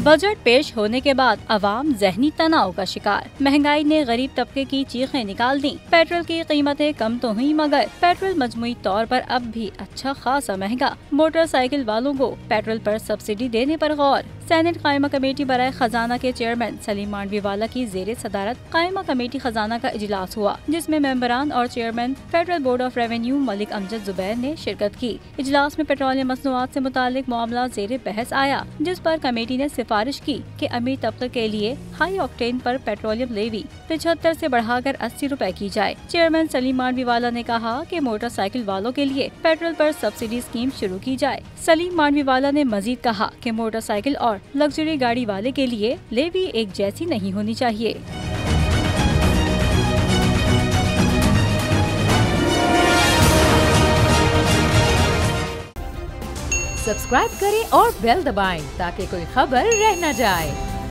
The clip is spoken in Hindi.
बजट पेश होने के बाद अवाम जहनी तनाव का शिकार। महंगाई ने गरीब तबके की चीखें निकाल दी। पेट्रोल की कीमतें कम तो हुई मगर पेट्रोल मजमूई तौर पर अब भी अच्छा खासा महंगा। मोटरसाइकिल वालों को पेट्रोल पर सब्सिडी देने पर गौर। सेनेट कायमा कमेटी बराए खजाना के चेयरमैन सलीम मांडवीवाला की जेर सदारत कायमा कमेटी खजाना का इजलास हुआ, जिसमें मेंबरान और chairman federal board of revenue Malik Amjad Zubair ने शिरकत की। इजलास में पेट्रोलियम मसनूआत से मुतालिक मामला जेर बहस आया, जिस पर कमेटी ने सिफारिश की कि अमीर तबके के लिए हाई ऑक्टेन पर पेट्रोलियम लेवी 75 से बढ़ाकर 80 रुपए की जाए। चेयरमैन सलीम मांडवीवाला ने कहा कि मोटरसाइकिल वालों के लिए पेट्रोल पर सब्सिडी स्कीम शुरू की जाए। सलीम मांडवीवाला ने मजीद कहा कि मोटरसाइकिल और लग्जरी गाड़ी वाले के लिए लेवी एक जैसी नहीं होनी चाहिए। सब्सक्राइब करें और बेल दबाएं ताकि कोई खबर रह न जाए।